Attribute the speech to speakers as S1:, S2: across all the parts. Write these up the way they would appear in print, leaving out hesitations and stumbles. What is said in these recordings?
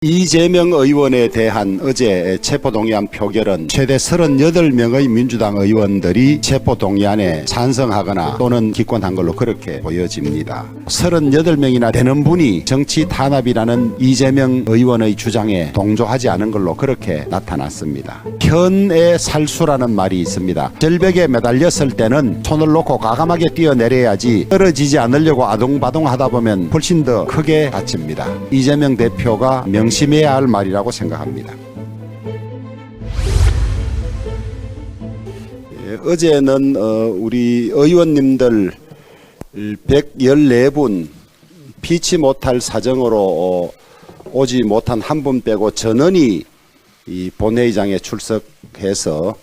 S1: 이재명 의원에 대한 어제 체포동의안 표결은 최대 38명의 민주당 의원들이 체포동의안에 찬성하거나 또는 기권한 걸로 그렇게 보여집니다. 38명이나 되는 분이 정치 탄압이라는 이재명 의원의 주장에 동조하지 않은 걸로 그렇게 나타났습니다. 현의 살수라는 말이 있습니다. 절벽에 매달렸을 때는 손을 놓고 과감하게 뛰어내려야지 떨어지지 않으려고 아동바동 하다 보면 훨씬 더 크게 다칩니다. 이재명 대표가 명심해야 할 말이라고 생각합니다. 어제는 우리 의원님들 114분 피치 못할 사정으로 오지 못한 한 분 빼고 전원이 이 본회의장에 출석해서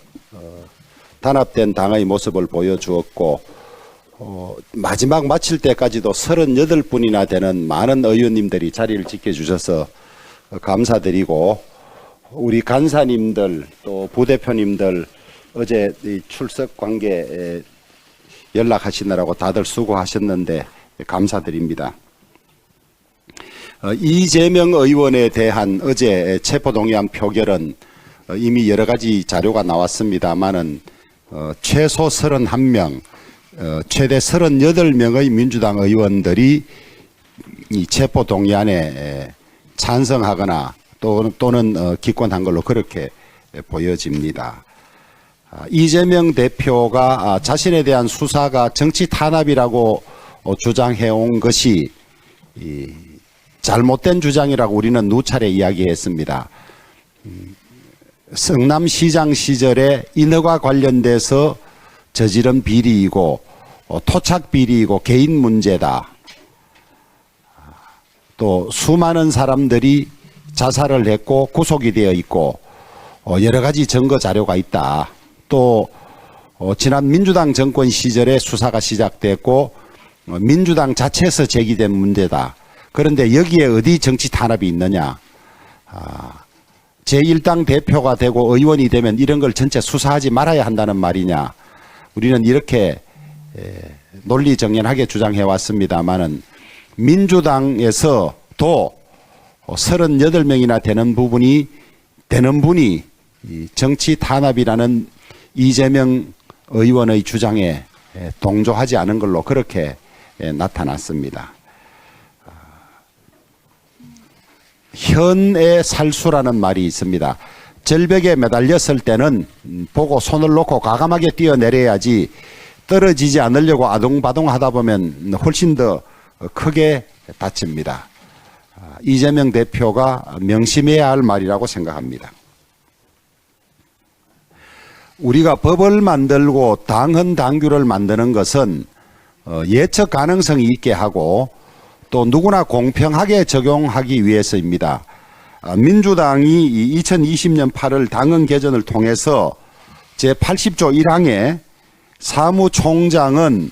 S1: 단합된 당의 모습을 보여주었고 마지막 마칠 때까지도 38분이나 되는 많은 의원님들이 자리를 지켜주셔서 감사드리고, 우리 간사님들 또 부대표님들 어제 이 출석 관계 연락하시느라고 다들 수고하셨는데 감사드립니다. 이재명 의원에 대한 어제 체포동의안 표결은 이미 여러 가지 자료가 나왔습니다만은 최소 31명, 최대 38명의 민주당 의원들이 이 체포동의안에 찬성하거나 또는 기권한 걸로 그렇게 보여집니다. 이재명 대표가 자신에 대한 수사가 정치 탄압이라고 주장해온 것이 잘못된 주장이라고 우리는 누차례 이야기했습니다. 성남시장 시절에 인허가 관련돼서 저지른 비리이고 토착 비리이고 개인 문제다. 또 수많은 사람들이 자살을 했고 구속이 되어 있고 여러 가지 증거 자료가 있다. 또 지난 민주당 정권 시절에 수사가 시작됐고 민주당 자체에서 제기된 문제다. 그런데 여기에 어디 정치 탄압이 있느냐. 제1당 대표가 되고 의원이 되면 이런 걸 전체 수사하지 말아야 한다는 말이냐. 우리는 이렇게 논리정연하게 주장해 왔습니다마는 민주당에서도 38명이나 되는 분이 정치 탄압이라는 이재명 의원의 주장에 동조하지 않은 걸로 그렇게 나타났습니다. 현의 살수라는 말이 있습니다. 절벽에 매달렸을 때는 보고 손을 놓고 과감하게 뛰어내려야지 떨어지지 않으려고 아동바동 하다 보면 훨씬 더 크게 다칩니다. 이재명 대표가 명심해야 할 말이라고 생각합니다. 우리가 법을 만들고 당헌 당규를 만드는 것은 예측 가능성이 있게 하고 또 누구나 공평하게 적용하기 위해서입니다. 민주당이 2020년 8월 당헌 개정을 통해서 제80조 1항에 사무총장은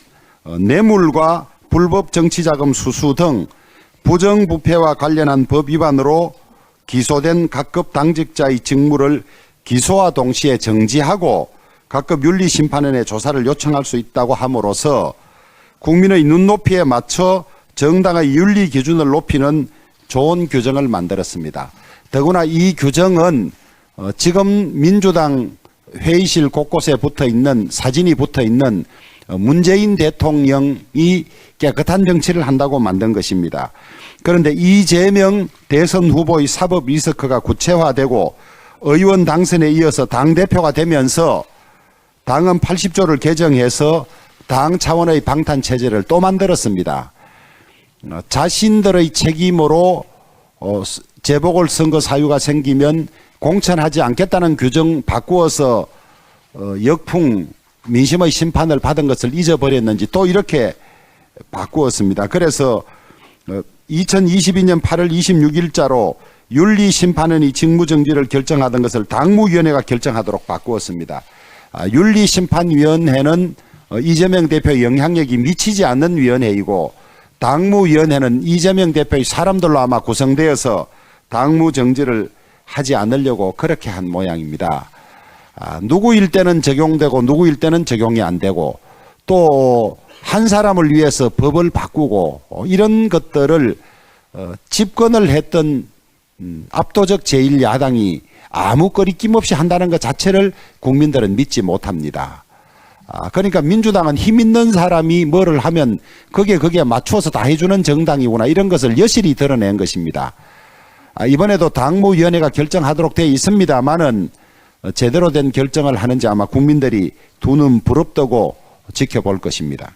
S1: 뇌물과 불법 정치자금 수수 등 부정부패와 관련한 법 위반으로 기소된 각급 당직자의 직무를 기소와 동시에 정지하고 각급 윤리심판원에 조사를 요청할 수 있다고 함으로써 국민의 눈높이에 맞춰 정당의 윤리 기준을 높이는 좋은 규정을 만들었습니다. 더구나 이 규정은 지금 민주당 회의실 곳곳에 붙어있는 사진이 붙어있는 문재인 대통령이 깨끗한 정치를 한다고 만든 것입니다. 그런데 이재명 대선 후보의 사법 리스크가 구체화되고 의원 당선에 이어서 당대표가 되면서 당헌 80조를 개정해서 당 차원의 방탄체제를 또 만들었습니다. 자신들의 책임으로 재보궐선거 사유가 생기면 공천하지 않겠다는 규정 바꾸어서 역풍 민심의 심판을 받은 것을 잊어버렸는지 또 이렇게 바꾸었습니다. 그래서 2022년 8월 26일자로 윤리심판원이 직무정지를 결정하던 것을 당무위원회가 결정하도록 바꾸었습니다. 윤리심판위원회는 이재명 대표의 영향력이 미치지 않는 위원회이고 당무위원회는 이재명 대표의 사람들로 아마 구성되어서 당무정지를 하지 않으려고 그렇게 한 모양입니다. 누구일 때는 적용되고 누구일 때는 적용이 안 되고 또 한 사람을 위해서 법을 바꾸고 이런 것들을 집권을 했던 압도적 제1야당이 아무 거리낌 없이 한다는 것 자체를 국민들은 믿지 못합니다. 그러니까 민주당은 힘 있는 사람이 뭐를 하면 거기에 맞추어서 다 해주는 정당이구나, 이런 것을 여실히 드러낸 것입니다. 이번에도 당무위원회가 결정하도록 되어 있습니다만은 제대로 된 결정을 하는지 아마 국민들이 두 눈 부릅뜨고 지켜볼 것입니다.